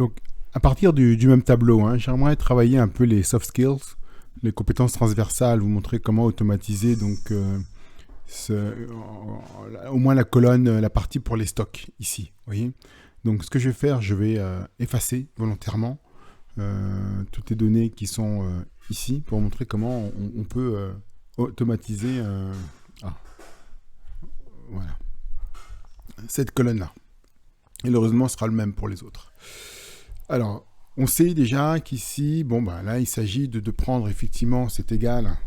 Donc, à partir du même tableau, hein, j'aimerais travailler un peu les soft skills, les compétences transversales, vous montrer comment automatiser donc au moins la colonne, la partie pour les stocks ici. Voyez. Donc, ce que je vais faire, je vais effacer volontairement toutes les données qui sont ici pour montrer comment on peut automatiser voilà, cette colonne-là. Et heureusement, ce sera le même pour les autres. Alors, on sait déjà qu'ici, bon, ben là, il s'agit de prendre effectivement, c'est égal à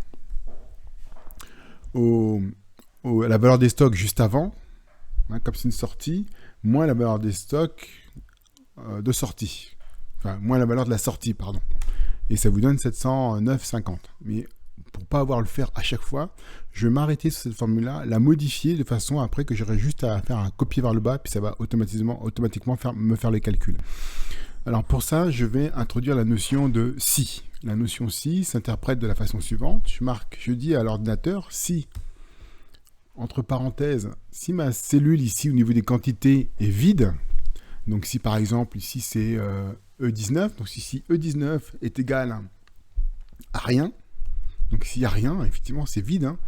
la valeur des stocks juste avant, hein, comme c'est une sortie, moins la valeur des stocks de sortie. Enfin, moins la valeur de la sortie, pardon. Et ça vous donne 709,50. Mais pour ne pas avoir à le faire à chaque fois, je vais m'arrêter sur cette formule-là, la modifier de façon après que j'aurai juste à faire un copier vers le bas, puis ça va automatiquement me faire les calculs. Alors pour ça, je vais introduire la notion de si. La notion si s'interprète de la façon suivante. Je dis à l'ordinateur si, entre parenthèses, si ma cellule ici au niveau des quantités est vide, donc si par exemple ici c'est E19, donc si E19 est égal à rien, donc s'il n'y a rien, effectivement c'est vide, hein.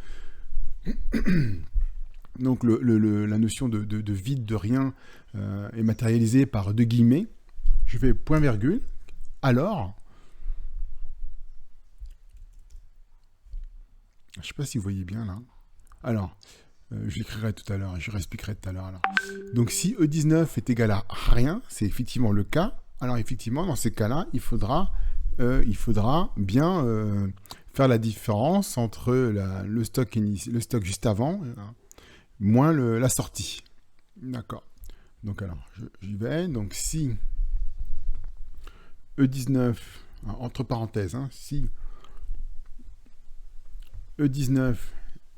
Donc la notion de vide, de rien est matérialisée par deux guillemets. Je fais point virgule, alors, je ne sais pas si vous voyez bien là, alors, je l'écrirai tout à l'heure, je réexpliquerai tout à l'heure. Alors. Donc si E19 est égal à rien, c'est effectivement le cas, alors effectivement dans ces cas-là, il faudra bien faire la différence entre le stock juste avant, moins la sortie. D'accord. Donc alors, j'y vais, donc si E19, entre parenthèses, hein, si E19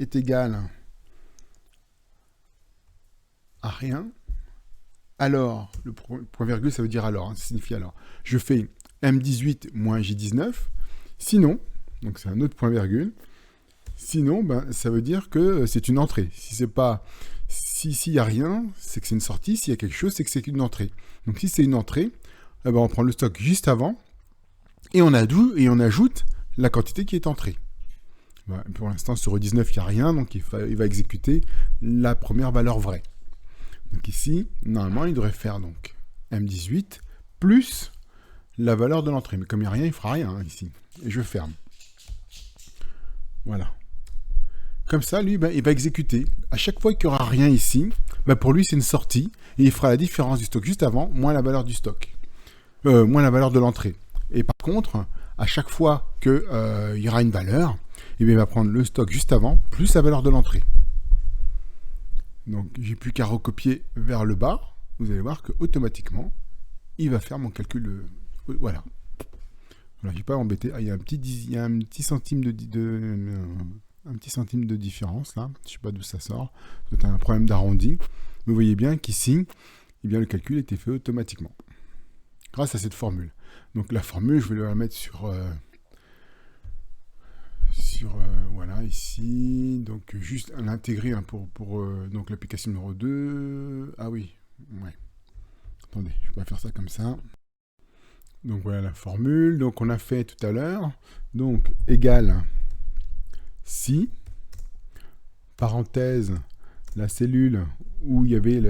est égal à rien, alors, le point virgule, ça veut dire alors, hein, ça signifie alors. Je fais M18 moins J19, sinon, donc c'est un autre point virgule, sinon, ben, ça veut dire que c'est une entrée. Si c'est pas, s'il n'y a rien, c'est que c'est une sortie, s'il y a quelque chose, c'est que c'est une entrée. Donc si c'est une entrée, eh ben, on prend le stock juste avant, et on ajoute la quantité qui est entrée. Ben, pour l'instant, sur E19, il n'y a rien, donc il va exécuter la première valeur vraie. Donc ici, normalement, il devrait faire donc M18 plus la valeur de l'entrée. Mais comme il n'y a rien, il ne fera rien hein, ici. Et je ferme. Voilà. Comme ça, lui, ben, il va exécuter. À chaque fois qu'il n'y aura rien ici, ben, pour lui, c'est une sortie. Et il fera la différence du stock juste avant, moins la valeur du stock. Moins la valeur de l'entrée. Et par contre, à chaque fois qu'il y aura une valeur, il va prendre le stock juste avant, plus la valeur de l'entrée. Donc, j'ai plus qu'à recopier vers le bas. Vous allez voir que automatiquement, il va faire mon calcul. Voilà. Voilà, je vais pas m'embêter. Ah, il y a un petit centime un petit centime de différence là. Je sais pas d'où ça sort. C'est un problème d'arrondi. Mais vous voyez bien qu'ici, eh bien, le calcul était fait automatiquement. Grâce à cette formule. Donc la formule, je vais la mettre sur voilà, ici. Donc juste à l'intégrer hein, pour donc l'application numéro 2. Ah oui, ouais. Attendez, je vais pas faire ça comme ça. Donc voilà la formule. Donc on a fait tout à l'heure. Donc égal si, parenthèse, la cellule où il y avait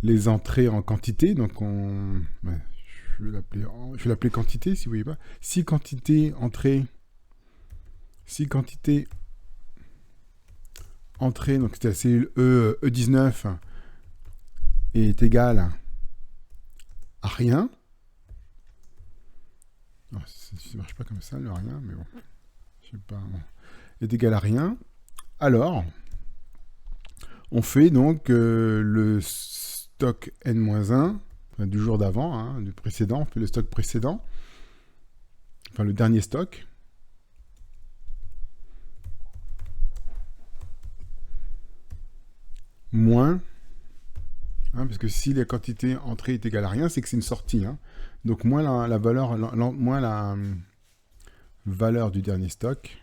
les entrées en quantité. Donc je vais l'appeler quantité si vous voyez pas. Si quantité entrée, donc c'était la cellule E19 est égale à rien. Non, ça ne marche pas comme ça, le rien, mais bon. Je sais pas. Bon. Est égal à rien. Alors, on fait donc le stock N-1, enfin, du jour d'avant, hein, du précédent, on fait le stock précédent, enfin le dernier stock. Moins, hein, parce que si la quantité entrée est égale à rien, c'est que c'est une sortie. Hein. Donc moins la valeur, moins la valeur du dernier stock,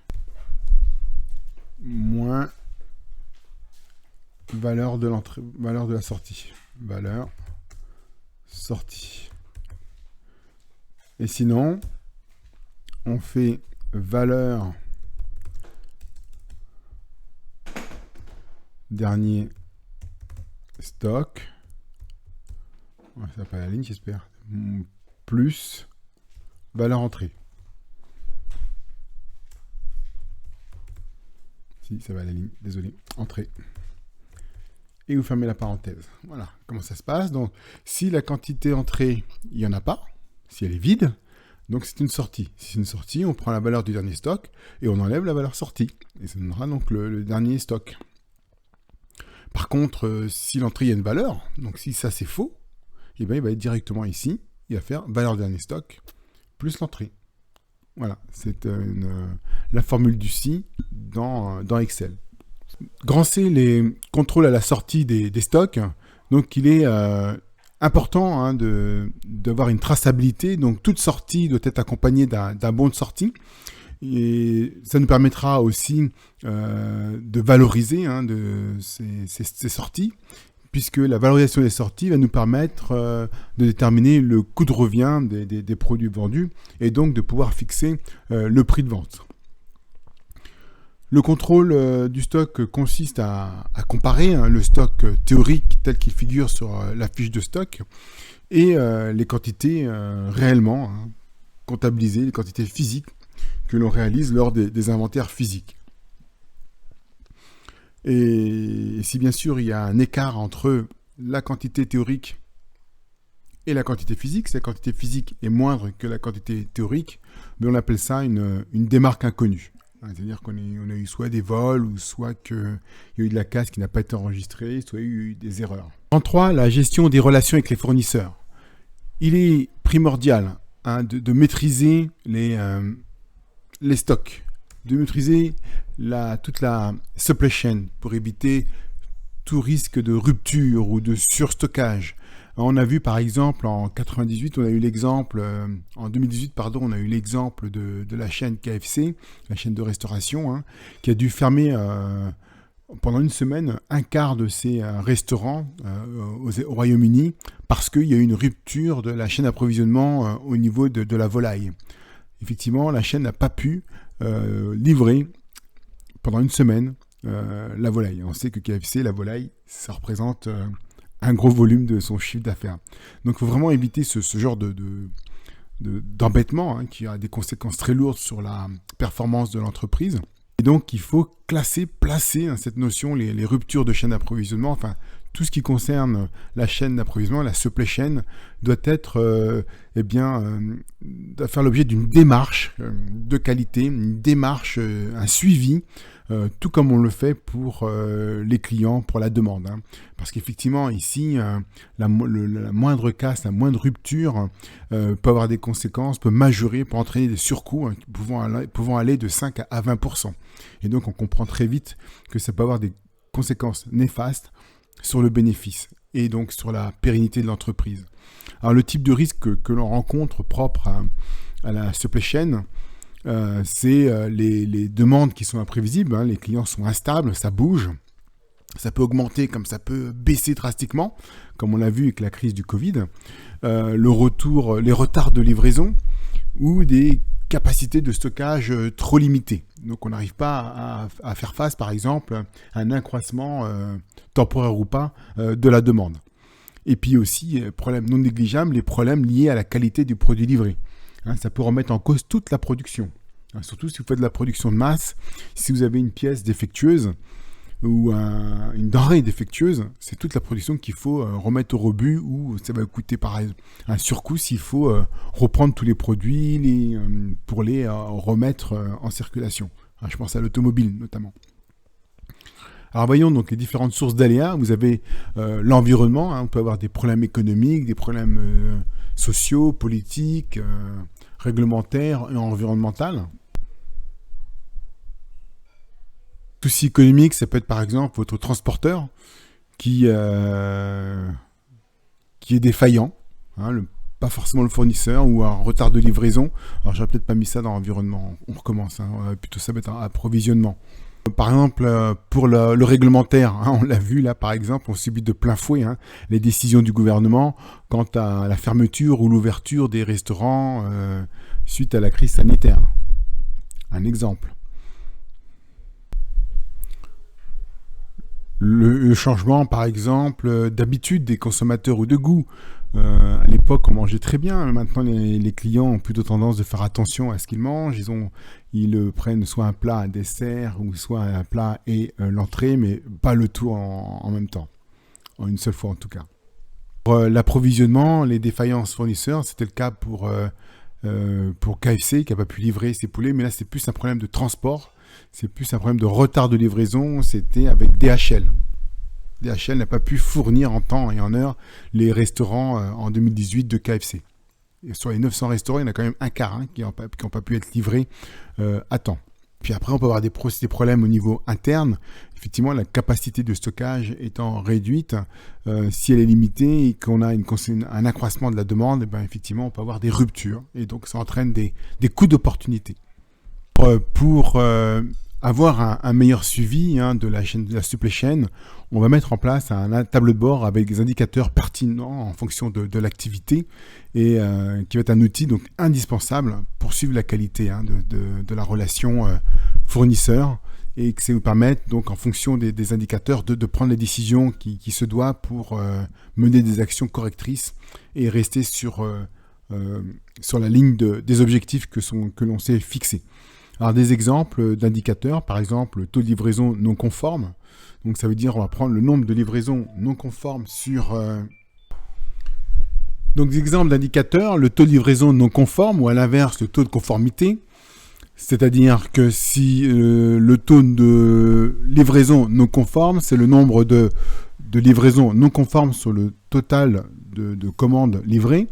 moins valeur de l'entrée, valeur de la sortie. Valeur sortie. Et sinon, on fait valeur dernier stock. Ça va pas la ligne, j'espère. Plus valeur entrée. Si, ça va la ligne, désolé. Entrée. Et vous fermez la parenthèse. Voilà comment ça se passe. Donc, si la quantité entrée, il n'y en a pas, si elle est vide, donc c'est une sortie. Si c'est une sortie, on prend la valeur du dernier stock et on enlève la valeur sortie. Et ça donnera donc le dernier stock. Par contre, si l'entrée, il y a une valeur, donc si ça c'est faux, eh bien, il va être directement ici, il va faire valeur du dernier stock plus l'entrée. Voilà, c'est la formule du si dans Excel. Grand C, les contrôles à la sortie des stocks. Donc, il est important d'avoir une traçabilité. Donc, toute sortie doit être accompagnée d'un bon de sortie. Et ça nous permettra aussi de valoriser ces sorties, puisque la valorisation des sorties va nous permettre de déterminer le coût de revient des produits vendus et donc de pouvoir fixer le prix de vente. Le contrôle du stock consiste à comparer le stock théorique tel qu'il figure sur la fiche de stock et les quantités réellement comptabilisées, les quantités physiques que l'on réalise lors des inventaires physiques. Et si bien sûr il y a un écart entre la quantité théorique et la quantité physique, si la quantité physique est moindre que la quantité théorique, mais on appelle ça une démarque inconnue. C'est-à-dire qu'on a eu soit des vols, ou soit qu'il y a eu de la casse qui n'a pas été enregistrée, soit il y a eu des erreurs. En 3, la gestion des relations avec les fournisseurs. Il est primordial de maîtriser les stocks, de maîtriser toute la supply chain pour éviter tout risque de rupture ou de surstockage. On a vu par exemple en 98, on a eu l'exemple, en 2018 pardon, on a eu l'exemple de la chaîne KFC, la chaîne de restauration, qui a dû fermer pendant une semaine un quart de ses restaurants au Royaume-Uni parce qu'il y a eu une rupture de la chaîne d'approvisionnement au niveau de la volaille. Effectivement, la chaîne n'a pas pu livrer pendant une semaine la volaille. On sait que KFC, la volaille, ça représente un gros volume de son chiffre d'affaires. Donc il faut vraiment éviter ce genre d'embêtement qui a des conséquences très lourdes sur la performance de l'entreprise. Et donc il faut placer cette notion, les ruptures de chaîne d'approvisionnement, enfin tout ce qui concerne la chaîne d'approvisionnement, la supply chain, doit être doit faire l'objet d'une démarche de qualité, une démarche, un suivi, tout comme on le fait pour les clients, pour la demande. Parce qu'effectivement, ici, la moindre casse, la moindre rupture peut avoir des conséquences, peut majorer, peut entraîner des surcoûts pouvant aller de 5 à 20%. Et donc, on comprend très vite que ça peut avoir des conséquences néfastes sur le bénéfice et donc sur la pérennité de l'entreprise. Alors, le type de risque que l'on rencontre propre à la supply chain, c'est les demandes qui sont imprévisibles, les clients sont instables, ça bouge, ça peut augmenter comme ça peut baisser drastiquement, comme on l'a vu avec la crise du Covid, les retards de livraison ou des capacités de stockage trop limitées. Donc on n'arrive pas à faire face, par exemple, à un accroissement temporaire ou pas de la demande. Et puis aussi, problème non négligeable, les problèmes liés à la qualité du produit livré. Ça peut remettre en cause toute la production. Surtout si vous faites de la production de masse, si vous avez une pièce défectueuse ou une denrée défectueuse, c'est toute la production qu'il faut remettre au rebut, ou ça va coûter pareil un surcoût s'il faut reprendre tous les produits pour les remettre en circulation. Je pense à l'automobile notamment. Alors voyons donc les différentes sources d'aléas. Vous avez l'environnement, on peut avoir des problèmes économiques, des problèmes sociaux, politiques, réglementaires et environnementaux. Souci économique, ça peut être par exemple votre transporteur qui est défaillant, pas forcément le fournisseur, ou un retard de livraison. Alors j'aurais peut-être pas mis ça dans l'environnement, on recommence, plutôt ça va être un approvisionnement. Par exemple, pour le réglementaire, hein, on l'a vu là par exemple, on subit de plein fouet les décisions du gouvernement quant à la fermeture ou l'ouverture des restaurants suite à la crise sanitaire. Un exemple. Le changement, par exemple, d'habitude des consommateurs ou de goût. À l'époque, on mangeait très bien. Maintenant, les clients ont plutôt tendance de faire attention à ce qu'ils mangent. Ils prennent soit un plat, un dessert, ou soit un plat et l'entrée, mais pas le tout en même temps. En une seule fois, en tout cas. Pour l'approvisionnement, les défaillances fournisseurs, c'était le cas pour KFC, qui n'a pas pu livrer ses poulets. Mais là, c'est plus un problème de transport. C'est plus un problème de retard de livraison. C'était avec DHL. DHL n'a pas pu fournir en temps et en heure les restaurants en 2018 de KFC. Et sur les 900 restaurants, il y en a quand même un quart qui n'ont pas pu être livrés à temps. Puis après, on peut avoir des problèmes au niveau interne. Effectivement, la capacité de stockage étant réduite, si elle est limitée et qu'on a un accroissement de la demande, effectivement, on peut avoir des ruptures. Et donc, ça entraîne des coûts d'opportunité. Pour avoir un meilleur suivi de la chaîne, de la supply chain, on va mettre en place un tableau de bord avec des indicateurs pertinents en fonction de l'activité et qui va être un outil donc indispensable pour suivre la qualité de la relation fournisseur et que ça nous permette donc en fonction des indicateurs de prendre les décisions qui se doivent pour mener des actions correctrices et rester sur la ligne des objectifs que l'on s'est fixés. Alors des exemples d'indicateurs, par exemple le taux de livraison non conforme. Donc ça veut dire on va prendre le nombre de livraisons non conformes sur... Donc des exemples d'indicateurs, le taux de livraison non conforme ou à l'inverse le taux de conformité. C'est-à-dire que si le taux de livraison non conforme, c'est le nombre de livraisons non conformes sur le total de commandes livrées.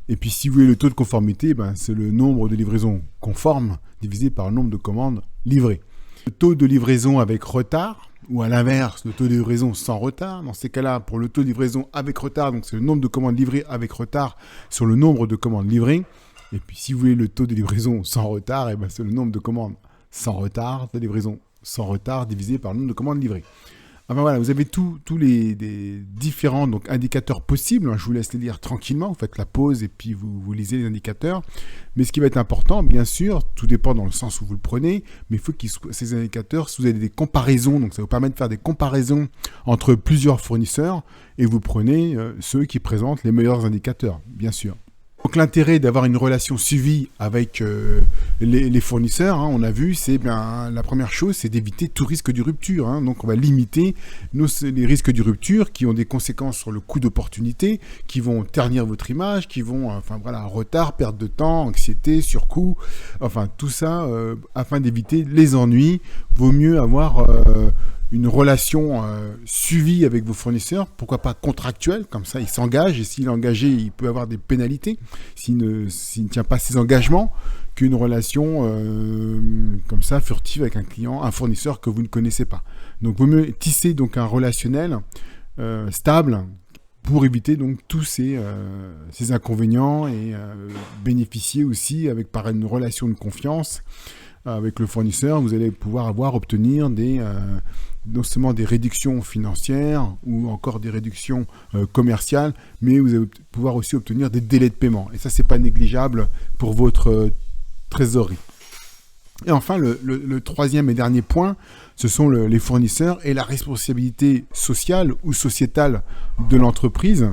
Et puis si vous voulez le taux de conformité, c'est le nombre de livraisons conformes divisé par le nombre de commandes livrées. Le taux de livraison avec retard, ou à l'inverse, le taux de livraison sans retard. Dans ces cas-là, pour le taux de livraison avec retard, donc c'est le nombre de commandes livrées avec retard sur le nombre de commandes livrées. Et puis si vous voulez le taux de livraison sans retard, c'est le nombre de commandes sans retard, de livraison sans retard divisé par le nombre de commandes livrées. Enfin voilà, vous avez tous les différents indicateurs possibles. Je vous laisse les lire tranquillement. Vous faites la pause et puis vous lisez les indicateurs. Mais ce qui va être important, bien sûr, tout dépend dans le sens où vous le prenez, mais il faut que ces indicateurs, si vous avez des comparaisons, donc ça vous permet de faire des comparaisons entre plusieurs fournisseurs et vous prenez ceux qui présentent les meilleurs indicateurs, bien sûr. Donc l'intérêt d'avoir une relation suivie avec les fournisseurs, on a vu, c'est la première chose, c'est d'éviter tout risque de rupture. Donc on va limiter les risques de rupture qui ont des conséquences sur le coût d'opportunité, qui vont ternir votre image, qui vont, retard, perte de temps, anxiété, surcoût, tout ça, afin d'éviter les ennuis, vaut mieux avoir une relation suivie avec vos fournisseurs, pourquoi pas contractuelle, comme ça il s'engage, et s'il est engagé, il peut avoir des pénalités, s'il ne tient pas ses engagements, qu'une relation comme ça, furtive avec un client, un fournisseur que vous ne connaissez pas. Donc il vaut mieux tisser donc un relationnel stable pour éviter donc tous ces inconvénients et bénéficier aussi par une relation de confiance avec le fournisseur. Vous allez pouvoir obtenir non seulement des réductions financières ou encore des réductions commerciales, mais vous allez pouvoir aussi obtenir des délais de paiement. Et ça, c'est pas négligeable pour votre trésorerie. Et enfin, le troisième et dernier point, ce sont les fournisseurs et la responsabilité sociale ou sociétale de l'entreprise,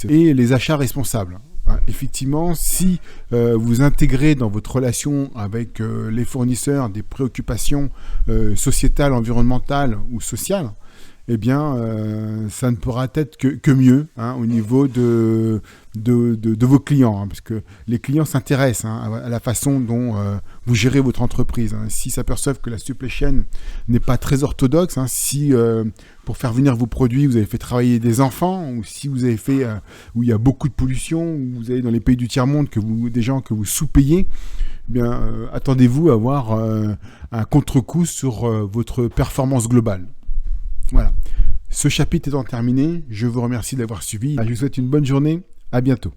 et les achats responsables. Effectivement, si vous intégrez dans votre relation avec les fournisseurs des préoccupations sociétales, environnementales ou sociales, ça ne pourra être que mieux au niveau de vos clients, parce que les clients s'intéressent à la façon dont vous gérez votre entreprise. S'ils s'aperçoivent que la supply chain n'est pas très orthodoxe, si pour faire venir vos produits, vous avez fait travailler des enfants, ou si vous avez fait où il y a beaucoup de pollution, ou vous allez dans les pays du tiers-monde, des gens que vous sous-payez, attendez-vous à avoir un contre-coup sur votre performance globale. Voilà. Ce chapitre étant terminé, je vous remercie d'avoir suivi. Je vous souhaite une bonne journée. À bientôt.